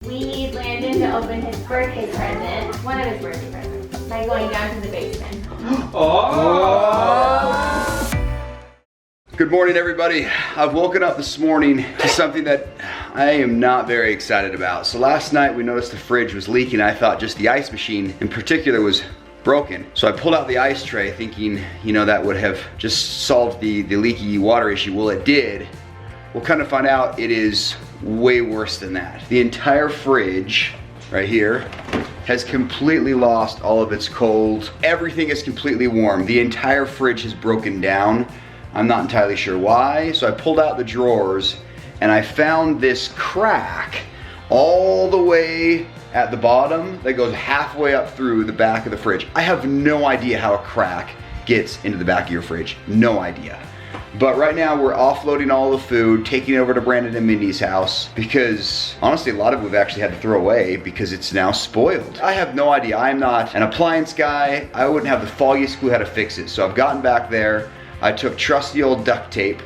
We need Landon to open his birthday present, one of his birthday presents, by going down to the basement. Oh! Good morning, everybody. I've woken up this morning to something that I am not very excited about. So last night we noticed the fridge was leaking. I thought just the ice machine in particular was broken. So I pulled out the ice tray thinking, you know, that would have just solved the leaky water issue. Well, it did. We'll kind of find out it is way worse than that. The entire fridge right here has completely lost all of its cold. Everything is completely warm. The entire fridge has broken down. I'm not entirely sure why. So I pulled out the drawers and I found this crack all the way at the bottom that goes halfway up through the back of the fridge. I have no idea how a crack gets into the back of your fridge. No idea. But right now we're offloading all the food, taking it over to Brandon and Mindy's house because honestly a lot of it we've actually had to throw away because it's now spoiled. I have no idea. I'm not an appliance guy. I wouldn't have the foggiest clue how to fix it. So I've gotten back there. I took trusty old duct tape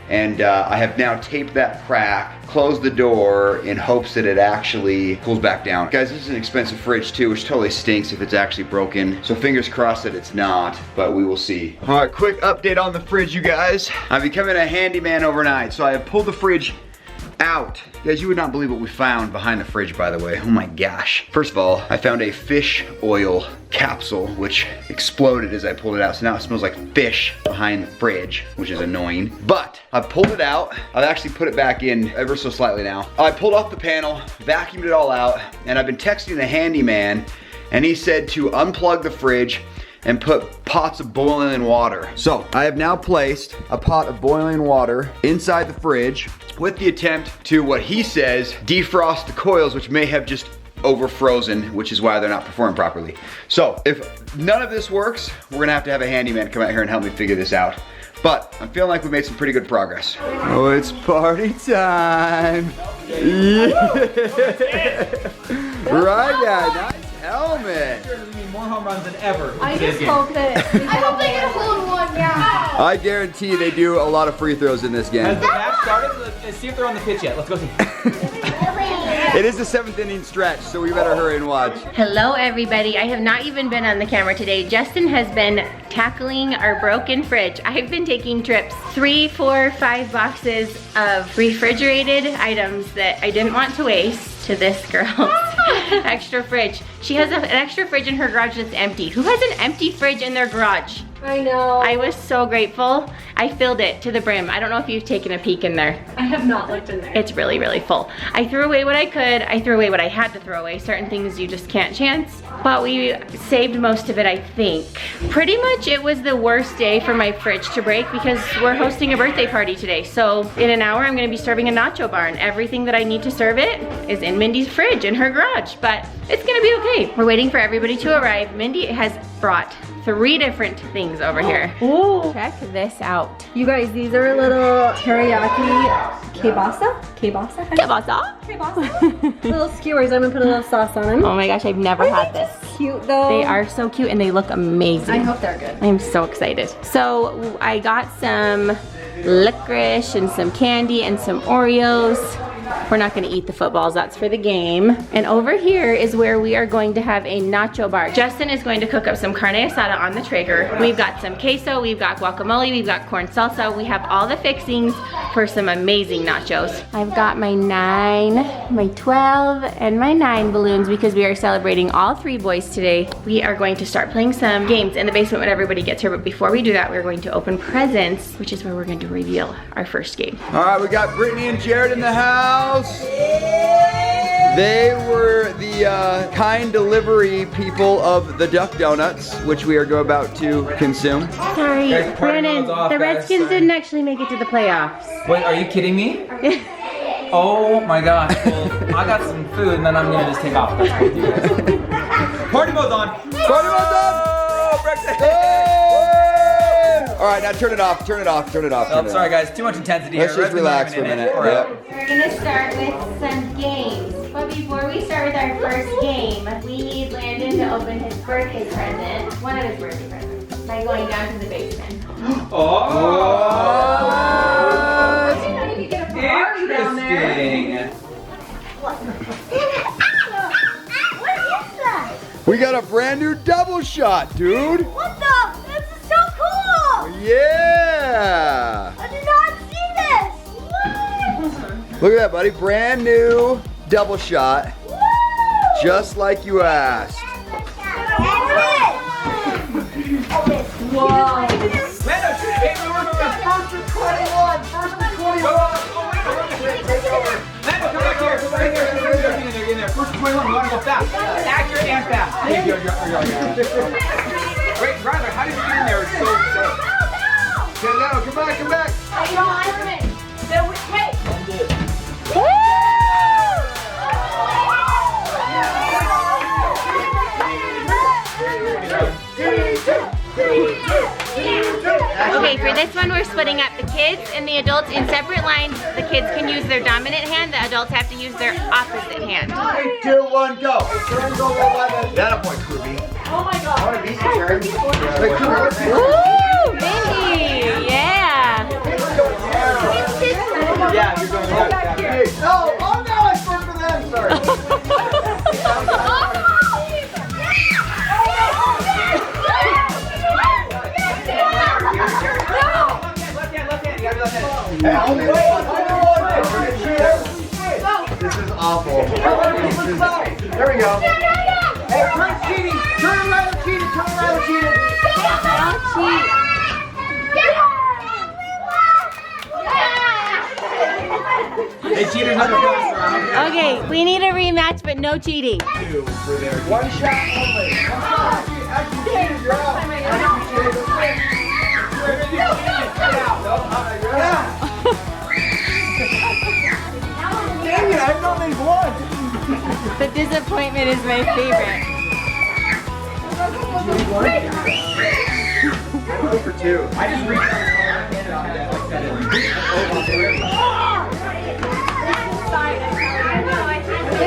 and I have now taped that crack, closed the door in hopes that it actually cools back down. Guys, this is an expensive fridge too, which totally stinks if it's actually broken. So fingers crossed that it's not, but we will see. All right, quick update on the fridge, you guys. I'm becoming a handyman overnight, so I have pulled the fridge out. Guys, you would not believe what we found behind the fridge, by the way. Oh my gosh. First of all, I found a fish oil capsule, which exploded as I pulled it out. So now it smells like fish behind the fridge, which is annoying. But I pulled it out. I've actually put it back in ever so slightly now. I pulled off the panel, vacuumed it all out, and I've been texting the handyman, and he said to unplug the fridge and put pots of boiling water. So I have now placed a pot of boiling water inside the fridge with the attempt to, what he says, defrost the coils, which may have just over frozen, which is why they're not performing properly. So if none of this works, we're gonna have a handyman come out here and help me figure this out. But I'm feeling like we made some pretty good progress. Oh, it's party time. Yeah. Right, yeah, nice helmet. More home runs than ever. I just hope that. I hope they get a hold one, yeah. I guarantee they do a lot of free throws in this game. Has the match started? Let's see if they're on the pitch yet. Let's go see. It is the 7th inning stretch, so we better hurry and watch. Hello everybody. I have not even been on the camera today. Justin has been tackling our broken fridge. I've been taking trips, 3, 4, 5 boxes of refrigerated items that I didn't want to waste to this girl's extra fridge. She has an extra fridge in her garage that's empty. Who has an empty fridge in their garage? I know. I was so grateful. I filled it to the brim. I don't know if you've taken a peek in there. I have not looked in there. It's really, really full. I threw away what I could. I threw away what I had to throw away. Certain things you just can't chance. But we saved most of it, I think. Pretty much it was the worst day for my fridge to break because we're hosting a birthday party today. So in an hour, I'm gonna be serving a nacho bar and everything that I need to serve it is in Mindy's fridge in her garage. But it's gonna be okay. We're waiting for everybody to arrive. Mindy has brought 3 different things over here. Ooh. Check this out. You guys, these are little teriyaki kielbasa? Kielbasa? Kielbasa? Little skewers. I'm gonna put a little sauce on them. Oh my gosh, I've never had this. Cute though. They are so cute and they look amazing. I hope they're good. I'm so excited. So I got some licorice and some candy and some Oreos. We're not gonna eat the footballs, that's for the game. And over here is where we are going to have a nacho bar. Justin is going to cook up some carne asada on the Traeger. We've got some queso, we've got guacamole, we've got corn salsa. We have all the fixings for some amazing nachos. I've got my 9, my 12, and my 9 balloons because we are celebrating all 3 boys today. We are going to start playing some games in the basement when everybody gets here. But before we do that, we're going to open presents, which is where we're going to reveal our first game. All right, we got Brittany and Jared in the house. They were the kind delivery people of the Duck Donuts, which we are about to consume. Sorry, Guys, party Brandon, mode's off, the guys. Redskins didn't actually make it to the playoffs. Wait, are you kidding me? Oh my gosh. Well, I got some food and then I'm gonna just take off. That's cool with you guys. Party mode's on. Party mode's on! Breakfast! All right, now turn it off, turn it off, turn it off. Oh, sorry guys, too much intensity Let's here. just relax for a minute. All right. Yep. We're gonna start with some games. But before we start with our first game, we need Landon to open his birthday present, one of his birthday presents, by going down to the basement. Oh! You get a party down there. Interesting. We got a brand new double shot, dude. What the? This is so cool! Yeah. I did not see this! What? Look at that, buddy. Brand new double shot. Woo! Just like you asked. Whoa! Lando, shoot it. Hey, we're moving. First and 21. First and 21. Lando, come back here. Come back here. Get in there. First and 21. We want to go fast. Accurate and fast. Hey, you're. Wait, Ryler, how did you get in there? It's so safe. Okay, Lando, come back, come back. Okay, for this one we're splitting up the kids and the adults in separate lines. The kids can use their dominant hand, the adults have to use their opposite hand. 3, 2, 1, go. Turn, go, 11. That a point, Kruby. Oh my God. I want to be some turn. Wait, Kruby, what's this? Woo! Mindy! Yeah! Yeah, you're going to No, oh no, I scored for them, sorry. Hey, only one. This is awful. There we go. Hey, turn cheating. Turn around cheating. Turn around cheating. Don't cheat. Hey, cheaters, not the first round. Okay, we need a rematch, but no cheating. One shot only. Actually, cheated, you're out. Dang it, I've only won. The disappointment is my favorite. 2 for 2. I just reached out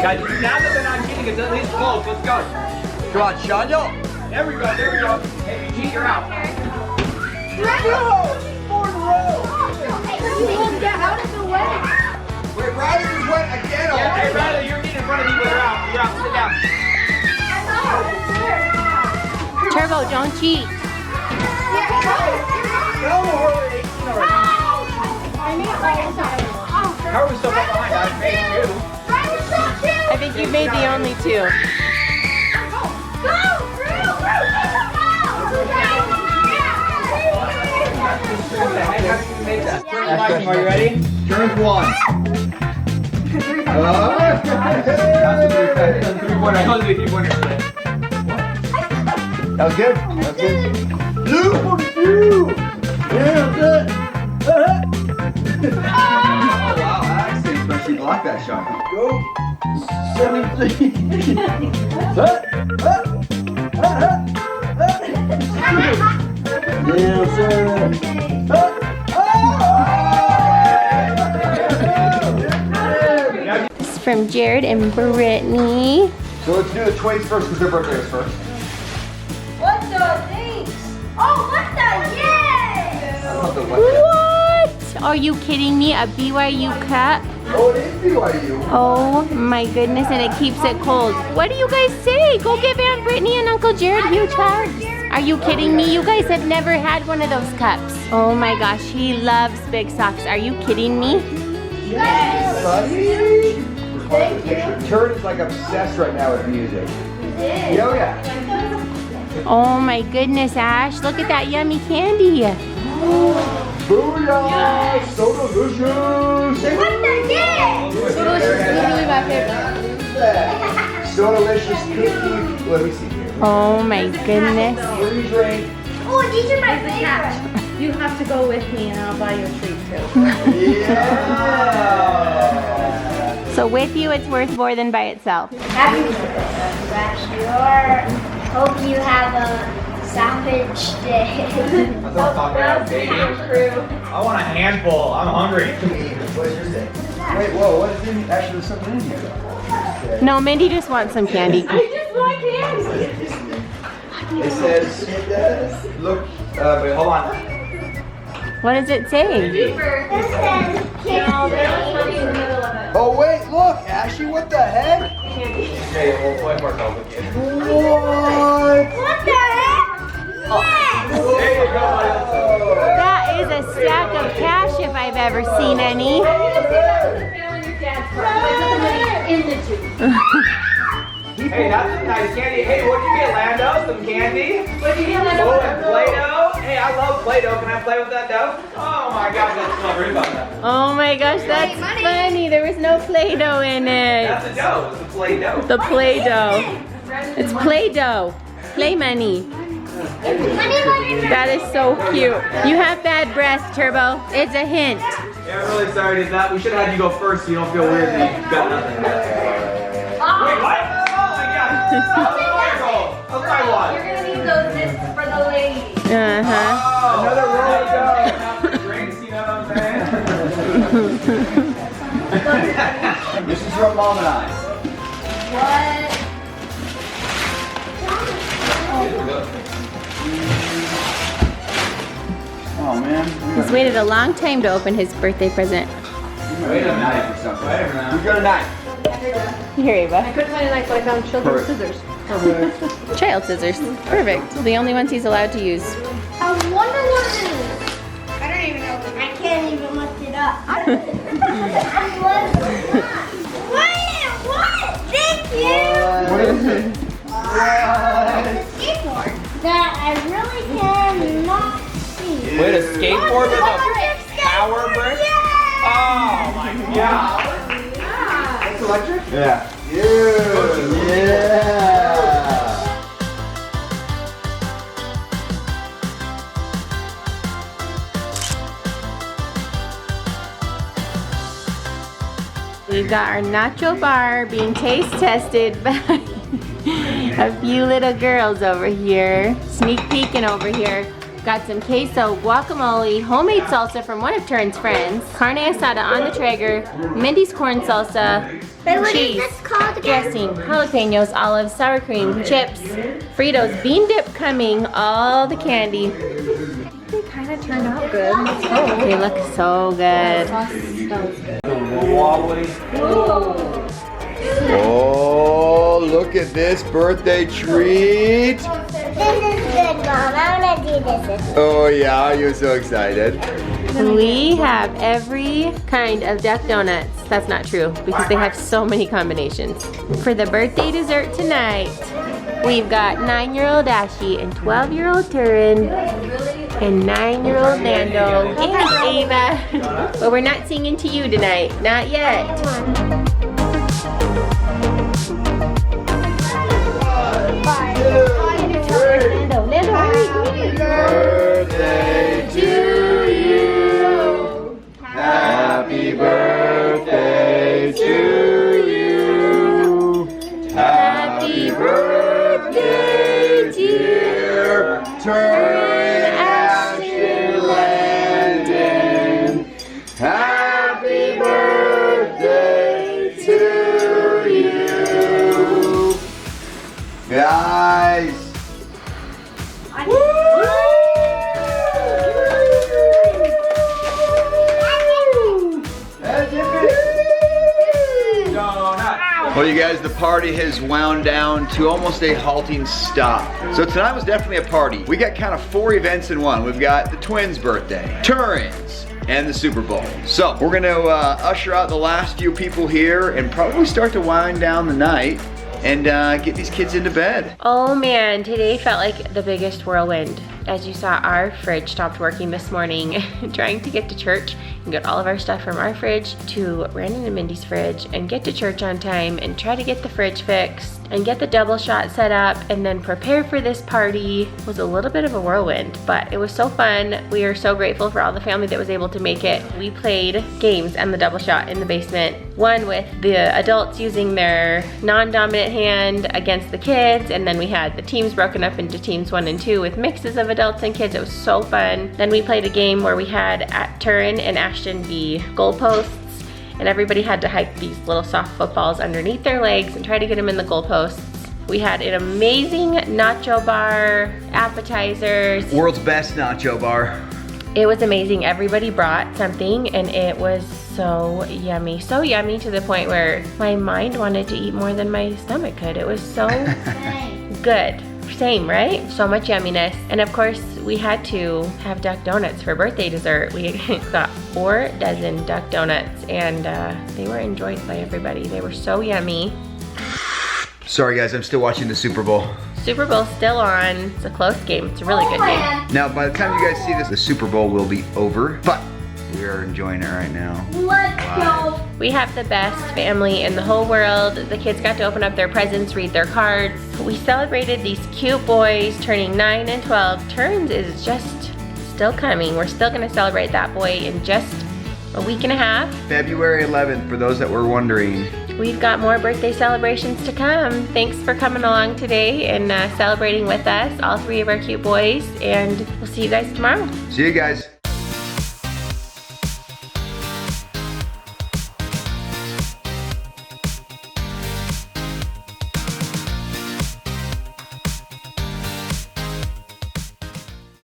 guys, now that they're not cheating, it's at least close. Let's go. Come on, Sean, yo. There we go. There we go. Hey, you cheat, you're out. Get out of the way! Wait, Ryder just went again Hey, already. Ryder, you're getting in front of me, but you're out. You're out. Sit down. Turbo, don't cheat. How are we so far behind? I made 2. I think you made the only 2. Are you ready? Turn 1. That was good. That was good. Blue for you. Yeah, good. Oh wow, actually, especially block that shot. Go. 73. Yeah, sir. This is from Jared and Brittany. So let's do the twins first because their birthday is first. What the thanks? Oh, what the? Yay! What? Are you kidding me? A BYU cup? Oh, it is BYU. Oh my goodness, and it keeps it cold. What do you guys say? Go give Aunt Brittany and Uncle Jared huge hugs. Are you kidding me? You guys have never had one of those cups. Oh my gosh, he loves big socks. Are you kidding me? Yes, buddy. Thank you. Turd is like obsessed right now with music. Oh yeah. Oh my goodness, Ash. Look at that yummy candy. Booyah! Yes. So delicious! What the heck? So delicious is literally my favorite. So delicious cookie. Let me see here. Oh my goodness. Free drink. Oh, these are my favorite. You have to go with me and I'll buy you a treat too. Yeah! So with you, it's worth more than by itself. Happy birthday. Hope you have a savage day. I want a handful. I'm hungry. What is yours say? Wait, whoa, what is in? Actually, there's something in here. No, Mindy just wants some candy. just want candy. It says, look, wait, hold on. What does it say? This says Oh wait, look, Ashley, what the heck? Hey, we'll play more complicated. What the heck? Yes! There you go, buddy. That is a stack of cash if I've ever seen any. Hey, that's some nice candy. Hey, what'd you get, Lando? Some candy? What'd you get, Lando? Oh, and Play-Doh? Hey, I love Play-Doh. Can I play with that dough? Oh my gosh, that's not read about that. Oh my gosh, that's funny. There was no Play-Doh in it. That's a dough. It's a Play-Doh. The Play-Doh. It's Play-Doh. Play money. That is so cute. You have bad breath, Turbo. It's a hint. Yeah, I'm really sorry to that. We should have had you go first so you don't feel weird that you've got nothing. Wait, what? Oh my god. That's my one. You're gonna need those mitts for the ladies. Uh-huh. Oh, another roll to go. Now for drinks, you know what I'm saying? This is from Mom and I. What? Oh man. He's waited a long time to open his birthday present. Wait a knife or something. Who's got a knife? Here, I Ava. couldn't find a knife, so I found children's scissors. Child scissors. Perfect. The only ones he's allowed to use. I wonder what it is. I don't even know. I can't even lift it up. What? Thank you. What is it? It's a skateboard that I really cannot see. Wait, a skateboard with a power brick? Yeah. Oh my god. It's electric? Yeah. Yeah. We've got our nacho bar being taste tested by a few little girls over here. Sneak peeking over here. Got some queso, guacamole, homemade salsa from one of Turin's friends, carne asada on the Traeger, Mindy's corn salsa, Wait, what is cheese, this called again? dressing, jalapenos, olives, sour cream, chips, Fritos, bean dip coming, all the candy. They kind of turned out good. They look so good. Wobbly. Oh, look at this birthday treat. This is good, Mom. I want to do this. Oh yeah, you're so excited. We have every kind of duck donuts. That's not true because they have so many combinations. For the birthday dessert tonight, we've got 9-year-old Ashley and 12-year-old Turin and 9-year-old Nando and Ava. But we're not singing to you tonight, not yet. Nando, hurry, come here. Birthday to you. Happy birthday to you. Happy birthday, dear Turin Ashton Landon. Happy birthday to you. Guys. Well, you guys, the party has wound down to almost a halting stop. So tonight was definitely a party. We got kind of 4 events in one. We've got the twins' birthday, Turin's, and the Super Bowl. So we're gonna usher out the last few people here and probably start to wind down the night and get these kids into bed. Oh man, today felt like the biggest whirlwind. As you saw, our fridge stopped working this morning trying to get to church and get all of our stuff from our fridge to Brandon and Mindy's fridge and get to church on time and try to get the fridge fixed and get the double shot set up and then prepare for this party. It was a little bit of a whirlwind, but it was so fun. We are so grateful for all the family that was able to make it. We played games and the double shot in the basement. One with the adults using their non-dominant hand against the kids, and then we had the teams broken up into teams 1 and 2 with mixes of adults and kids. It was so fun. Then we played a game where we had Turin and Ashton be goalposts, and everybody had to hike these little soft footballs underneath their legs and try to get them in the goalposts. We had an amazing nacho bar, appetizers. World's best nacho bar. It was amazing. Everybody brought something and it was so yummy to the point where my mind wanted to eat more than my stomach could. It was so good. Same, right? So much yumminess. And of course, we had to have duck donuts for birthday dessert. We got 4 dozen duck donuts, and they were enjoyed by everybody. They were so yummy. Sorry guys, I'm still watching the Super Bowl. Super Bowl's still on. It's a close game. It's a really good game. Now, by the time you guys see this, the Super Bowl will be over, but we are enjoying it right now. Let's go. We have the best family in the whole world. The kids got to open up their presents, read their cards. We celebrated these cute boys turning 9 and 12. Turns is just still coming. We're still gonna celebrate that boy in just a week and a half. February 11th, for those that were wondering. We've got more birthday celebrations to come. Thanks for coming along today and celebrating with us, all 3 of our cute boys, and we'll see you guys tomorrow. See you guys.